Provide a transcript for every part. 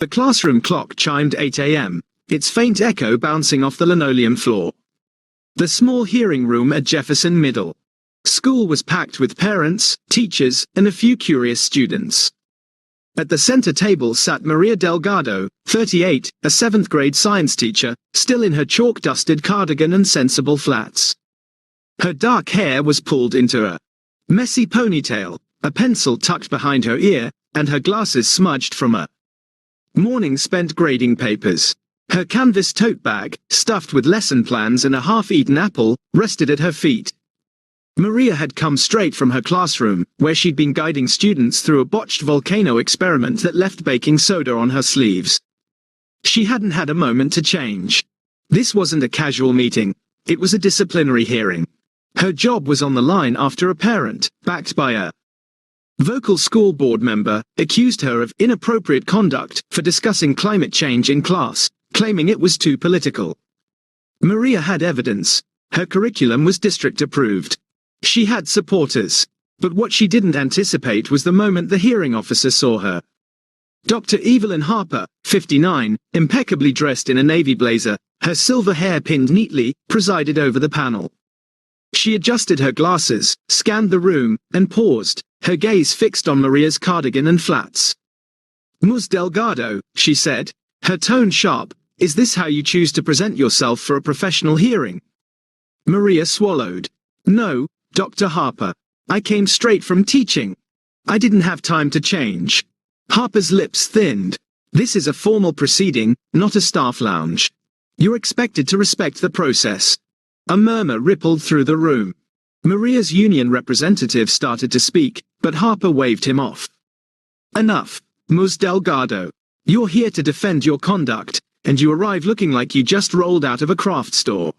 The classroom clock chimed 8 a.m., its faint echo bouncing off the linoleum floor. The small hearing room at Jefferson Middle School was packed with parents, teachers, and a few curious students. At the center table sat Maria Delgado, 38, a 7th grade science teacher, still in her chalk-dusted cardigan and sensible flats. Her dark hair was pulled into a messy ponytail, a pencil tucked behind her ear, and her glasses smudged from a morning spent grading papers. Her canvas tote bag, stuffed with lesson plans and a half-eaten apple, rested at her feet. Maria had come straight from her classroom, where she'd been guiding students through a botched volcano experiment that left baking soda on her sleeves. She hadn't had a moment to change. This wasn't a casual meeting. It was a disciplinary hearing. Her job was on the line after a parent, backed by a vocal school board member, accused her of inappropriate conduct for discussing climate change in class, claiming it was too political. Maria had evidence. Her curriculum was district approved. She had supporters. But what she didn't anticipate was the moment the hearing officer saw her. Dr. Evelyn Harper, 59, impeccably dressed in a navy blazer, her silver hair pinned neatly, presided over the panel. She adjusted her glasses, scanned the room, and paused, her gaze fixed on Maria's cardigan and flats. "Ms. Delgado," she said, her tone sharp, "is this how you choose to present yourself for a professional hearing?" Maria swallowed. "No, Dr. Harper. I came straight from teaching. I didn't have time to change." Harper's lips thinned. "This is a formal proceeding, not a staff lounge. You're expected to respect the process." A murmur rippled through the room. Maria's union representative started to speak, but Harper waved him off. "Enough, Ms. Delgado. You're here to defend your conduct, and you arrive looking like you just rolled out of a craft store."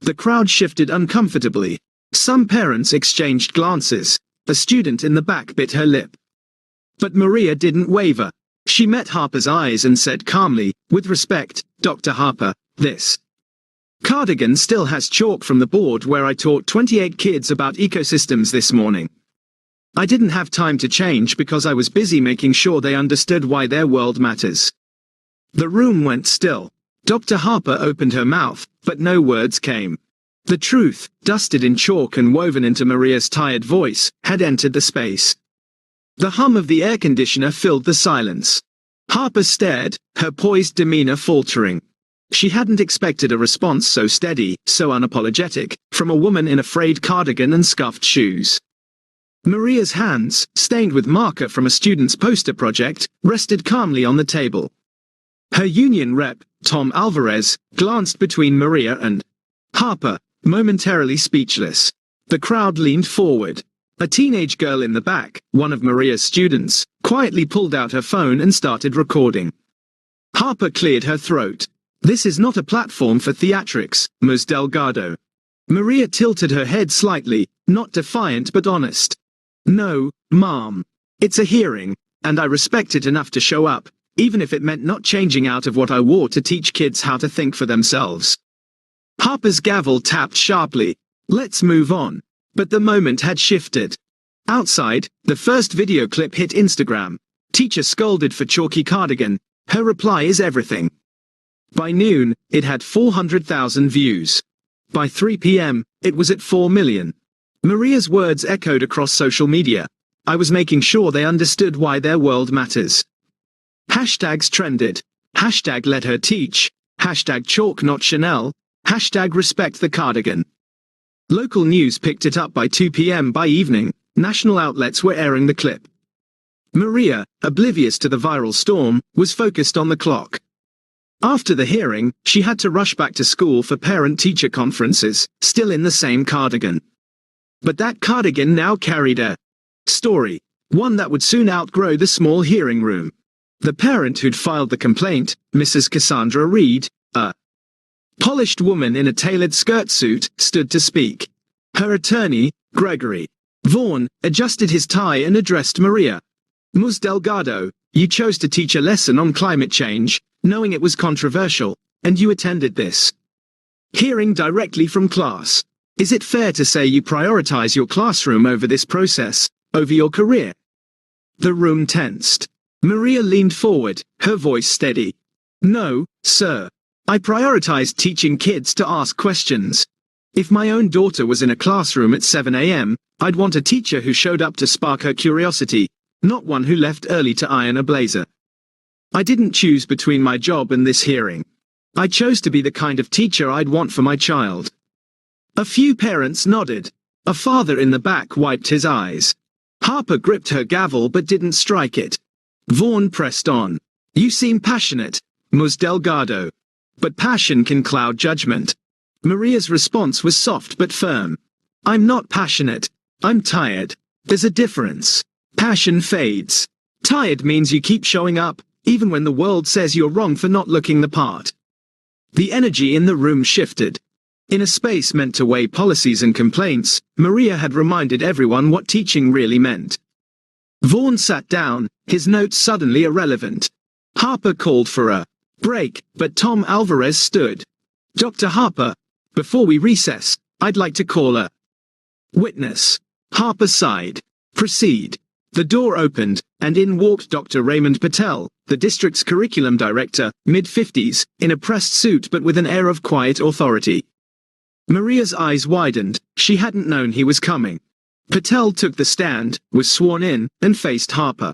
The crowd shifted uncomfortably. Some parents exchanged glances. A student in the back bit her lip. But Maria didn't waver. She met Harper's eyes and said calmly, "With respect, Dr. Harper, this cardigan still has chalk from the board where I taught 28 kids about ecosystems this morning. I didn't have time to change because I was busy making sure they understood why their world matters." The room went still. Dr. Harper opened her mouth, but no words came. The truth, dusted in chalk and woven into Maria's tired voice, had entered the space. The hum of the air conditioner filled the silence. Harper stared, her poised demeanor faltering. She hadn't expected a response so steady, so unapologetic, from a woman in a frayed cardigan and scuffed shoes. Maria's hands, stained with marker from a student's poster project, rested calmly on the table. Her union rep, Tom Alvarez, glanced between Maria and Harper, momentarily speechless. The crowd leaned forward. A teenage girl in the back, one of Maria's students, quietly pulled out her phone and started recording. Harper cleared her throat. "This is not a platform for theatrics, Ms. Delgado." Maria tilted her head slightly, not defiant but honest. "No, ma'am. It's a hearing, and I respect it enough to show up, even if it meant not changing out of what I wore to teach kids how to think for themselves." Harper's gavel tapped sharply. "Let's move on." But the moment had shifted. Outside, the first video clip hit Instagram. Teacher scolded for chalky cardigan. Her reply is everything. By noon, it had 400,000 views. By 3 p.m., it was at 4 million. Maria's words echoed across social media. "I was making sure they understood why their world matters." Hashtags trended. Hashtag let her teach. Hashtag chalk not Chanel. Hashtag respect the cardigan. Local news picked it up by 2 p.m. By evening, national outlets were airing the clip. Maria, oblivious to the viral storm, was focused on the clock. After the hearing, she had to rush back to school for parent-teacher conferences, still in the same cardigan. But that cardigan now carried a story, one that would soon outgrow the small hearing room. The parent who'd filed the complaint, Mrs. Cassandra Reed, a polished woman in a tailored skirt suit, stood to speak. Her attorney, Gregory Vaughan, adjusted his tie and addressed Maria. "Ms. Delgado, you chose to teach a lesson on climate change, knowing it was controversial, and you attended this hearing directly from class. Is it fair to say you prioritize your classroom over this process, over your career?" The room tensed. Maria leaned forward, her voice steady. No, sir. I prioritized teaching kids to ask questions. If my own daughter was in a classroom at 7 a.m., I'd want a teacher who showed up to spark her curiosity, not one who left early to iron a blazer. I didn't choose between my job and this hearing. I chose to be the kind of teacher I'd want for my child. A few parents nodded. A father in the back wiped his eyes. Harper gripped her gavel but didn't strike it. Vaughn pressed on. You seem passionate, Ms. Delgado. But passion can cloud judgment. Maria's response was soft but firm. I'm not passionate. I'm tired. There's a difference. Passion fades. Tired means you keep showing up, even when the world says you're wrong for not looking the part. The energy in the room shifted. In a space meant to weigh policies and complaints, Maria had reminded everyone what teaching really meant. Vaughn sat down, his notes suddenly irrelevant. Harper called for a break, but Tom Alvarez stood. Dr. Harper, before we recess, I'd like to call a witness. Harper sighed. Proceed. The door opened, and in walked Dr. Raymond Patel, the district's curriculum director, mid-50s, in a pressed suit but with an air of quiet authority. Maria's eyes widened, she hadn't known he was coming. Patel took the stand, was sworn in, and faced Harper.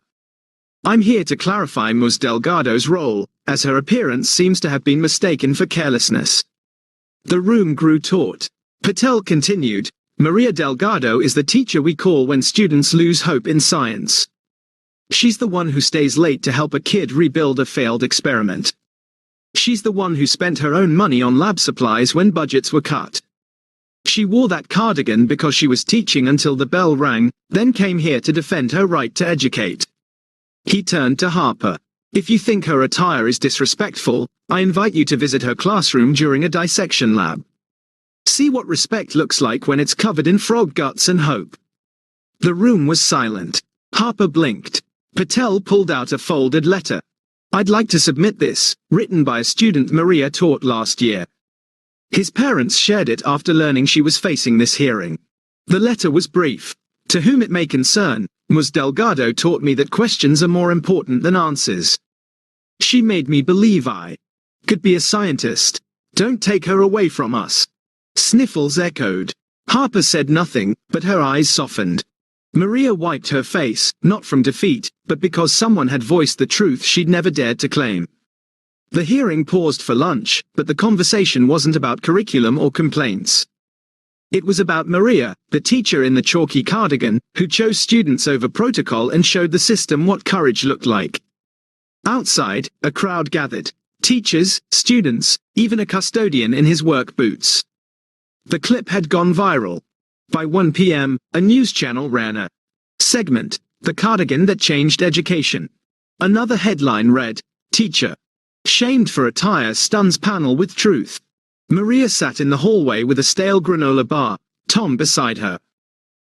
I'm here to clarify Ms. Delgado's role, as her appearance seems to have been mistaken for carelessness. The room grew taut. Patel continued, Maria Delgado is the teacher we call when students lose hope in science. She's the one who stays late to help a kid rebuild a failed experiment. She's the one who spent her own money on lab supplies when budgets were cut. She wore that cardigan because she was teaching until the bell rang, then came here to defend her right to educate. He turned to Harper. If you think her attire is disrespectful, I invite you to visit her classroom during a dissection lab. See what respect looks like when it's covered in frog guts and hope. The room was silent. Harper blinked. Patel pulled out a folded letter. I'd like to submit this, written by a student Maria taught last year. His parents shared it after learning she was facing this hearing. The letter was brief. To whom it may concern, Ms. Delgado taught me that questions are more important than answers. She made me believe I could be a scientist. Don't take her away from us. Sniffles echoed. Harper said nothing, but her eyes softened. Maria wiped her face, not from defeat, but because someone had voiced the truth she'd never dared to claim. The hearing paused for lunch, but the conversation wasn't about curriculum or complaints. It was about Maria, the teacher in the chalky cardigan, who chose students over protocol and showed the system what courage looked like. Outside, a crowd gathered. Teachers, students, even a custodian in his work boots. The clip had gone viral. By 1 p.m., a news channel ran a segment, The Cardigan That Changed Education. Another headline read, Teacher shamed for attire stuns panel with truth. Maria sat in the hallway with a stale granola bar, Tom beside her.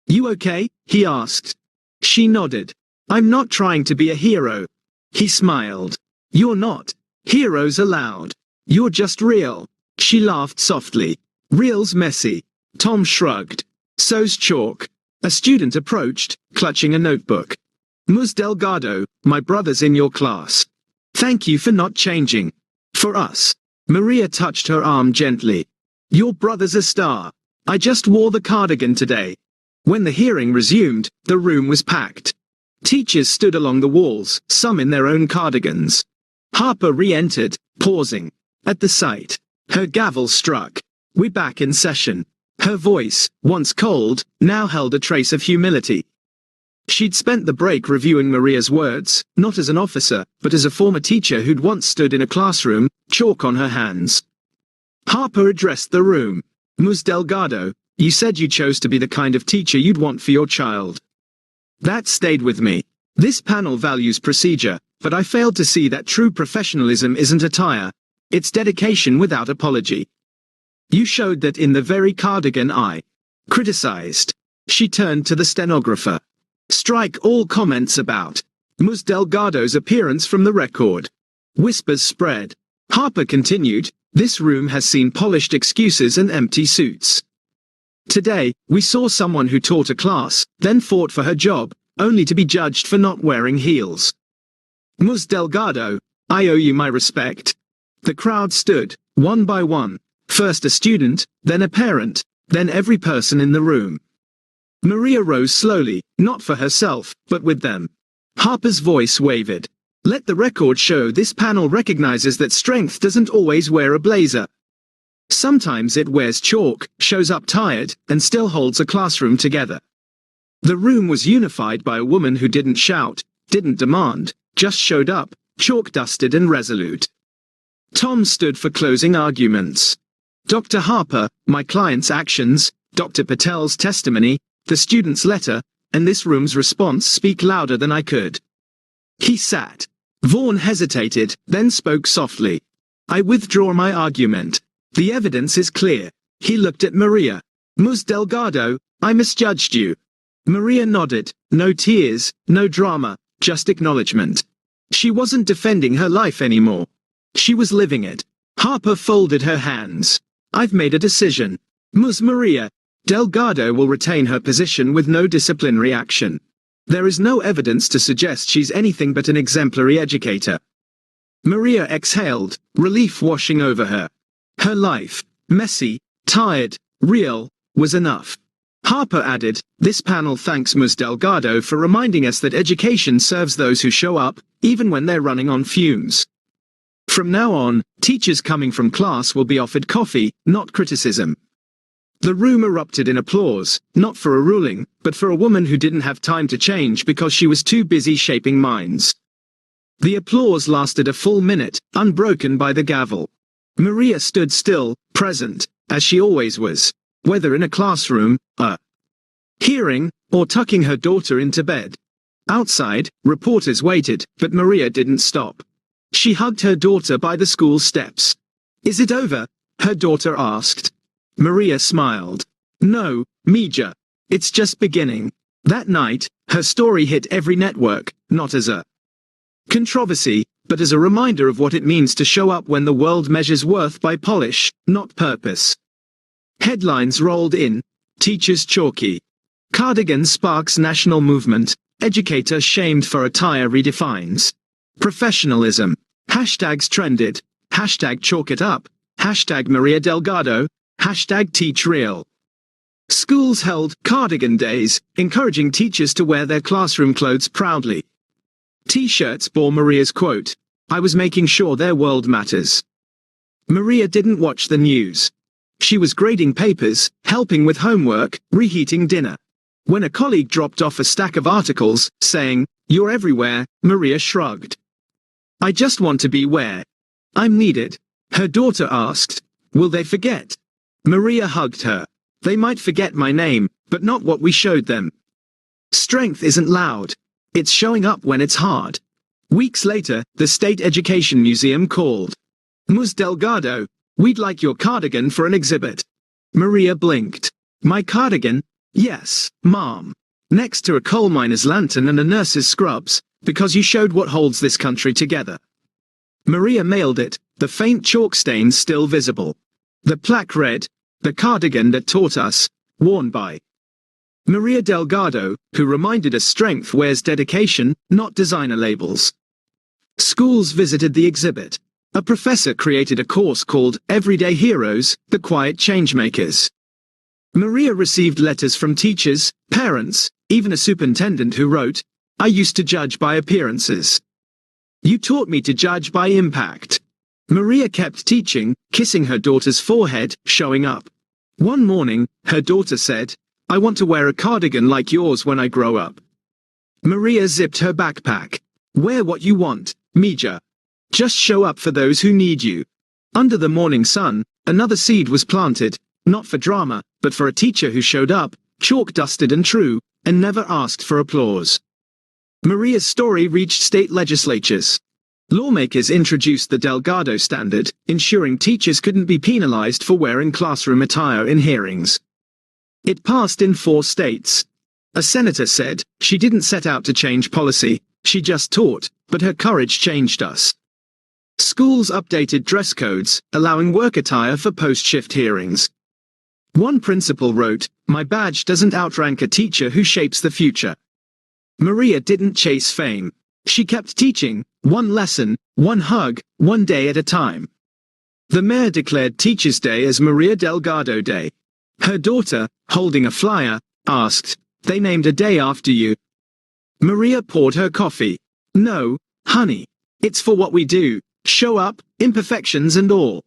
You okay? He asked. She nodded. I'm not trying to be a hero. He smiled. You're not. Heroes allowed. You're just real. She laughed softly. Real's messy. Tom shrugged. So's chalk. A student approached, clutching a notebook. Ms. Delgado, my brother's in your class. Thank you for not changing. For us. Maria touched her arm gently. Your brother's a star. I just wore the cardigan today. When the hearing resumed, the room was packed. Teachers stood along the walls, some in their own cardigans. Harper re-entered, pausing. At the sight, her gavel struck. We're back in session. Her voice, once cold, now held a trace of humility. She'd spent the break reviewing Maria's words, not as an officer, but as a former teacher who'd once stood in a classroom, chalk on her hands. Harper addressed the room. Ms. Delgado, you said you chose to be the kind of teacher you'd want for your child. That stayed with me. This panel values procedure, but I failed to see that true professionalism isn't attire. It's dedication without apology. You showed that in the very cardigan I criticized. She turned to the stenographer. Strike all comments about Ms. Delgado's appearance from the record. Whispers spread. Harper continued, this room has seen polished excuses and empty suits. Today, we saw someone who taught a class, then fought for her job, only to be judged for not wearing heels. Ms. Delgado, I owe you my respect. The crowd stood, one by one, first a student, then a parent, then every person in the room. Maria rose slowly, not for herself, but with them. Harper's voice wavered. Let the record show this panel recognizes that strength doesn't always wear a blazer. Sometimes it wears chalk, shows up tired, and still holds a classroom together. The room was unified by a woman who didn't shout, didn't demand, just showed up, chalk-dusted and resolute. Tom stood for closing arguments. Dr. Harper, my client's actions, Dr. Patel's testimony, the student's letter, and this room's response speak louder than I could. He sat. Vaughan hesitated, then spoke softly. I withdraw my argument. The evidence is clear. He looked at Maria. Ms. Delgado, I misjudged you. Maria nodded. No tears, no drama, just acknowledgement. She wasn't defending her life anymore. She was living it. Harper folded her hands. I've made a decision. Ms. Maria Delgado will retain her position with no disciplinary action. There is no evidence to suggest she's anything but an exemplary educator. Maria exhaled, relief washing over her. Her life, messy, tired, real, was enough. Harper added, this panel thanks Ms. Delgado for reminding us that education serves those who show up, even when they're running on fumes. From now on, teachers coming from class will be offered coffee, not criticism. The room erupted in applause, not for a ruling, but for a woman who didn't have time to change because she was too busy shaping minds. The applause lasted a full minute, unbroken by the gavel. Maria stood still, present, as she always was, whether in a classroom, a hearing, or tucking her daughter into bed. Outside, reporters waited, but Maria didn't stop. She hugged her daughter by the school steps. Is it over? Her daughter asked. Maria smiled. No, Mija. It's just beginning. That night, her story hit every network, not as a controversy, but as a reminder of what it means to show up when the world measures worth by polish, not purpose. Headlines rolled in. Teachers Chalky. Cardigan sparks national movement. Educator shamed for attire redefines professionalism. Hashtags trended. Hashtag chalk it up. Hashtag Maria Delgado. Hashtag teach real. Schools held cardigan days, encouraging teachers to wear their classroom clothes proudly. T-shirts bore Maria's quote, I was making sure their world matters. Maria didn't watch the news. She was grading papers, helping with homework, reheating dinner. When a colleague dropped off a stack of articles, saying, You're everywhere, Maria shrugged. I just want to be where I'm needed. Her daughter asked, Will they forget? Maria hugged her. They might forget my name, but not what we showed them. Strength isn't loud. It's showing up when it's hard. Weeks later, the State Education Museum called. Ms. Delgado, we'd like your cardigan for an exhibit. Maria blinked. My cardigan? Yes, Mom. Next to a coal miner's lantern and a nurse's scrubs, because you showed what holds this country together. Maria mailed it, the faint chalk stains still visible. The plaque read, the cardigan that taught us, worn by Maria Delgado, who reminded us strength wears dedication, not designer labels. Schools visited the exhibit. A professor created a course called Everyday Heroes, the Quiet Changemakers. Maria received letters from teachers, parents, even a superintendent who wrote, I used to judge by appearances. You taught me to judge by impact. Maria kept teaching, kissing her daughter's forehead, showing up. One morning, her daughter said, I want to wear a cardigan like yours when I grow up. Maria zipped her backpack. Wear what you want, Mija. Just show up for those who need you. Under the morning sun, another seed was planted, not for drama, but for a teacher who showed up, chalk-dusted and true, and never asked for applause. Maria's story reached state legislatures. Lawmakers introduced the Delgado standard, ensuring teachers couldn't be penalized for wearing classroom attire in hearings. It passed in 4 states. A senator said, she didn't set out to change policy, she just taught, but her courage changed us. Schools updated dress codes, allowing work attire for post-shift hearings. One principal wrote, my badge doesn't outrank a teacher who shapes the future. Maria didn't chase fame. She kept teaching, One lesson, one hug, one day at a time. The mayor declared Teachers' Day as Maria Delgado Day. Her daughter, holding a flyer, asked, "They named a day after you?" Maria poured her coffee. "No, honey. It's for what we do, show up, imperfections and all."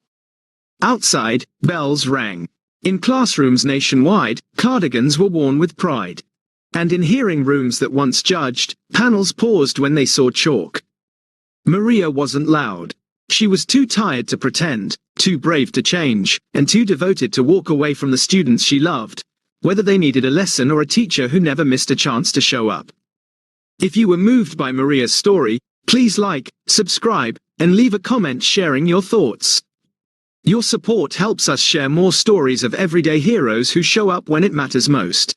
Outside, bells rang. In classrooms nationwide, cardigans were worn with pride. And in hearing rooms that once judged, panels paused when they saw chalk. Maria wasn't loud. She was too tired to pretend, too brave to change, and too devoted to walk away from the students she loved, whether they needed a lesson or a teacher who never missed a chance to show up. If you were moved by Maria's story, please like, subscribe, and leave a comment sharing your thoughts. Your support helps us share more stories of everyday heroes who show up when it matters most.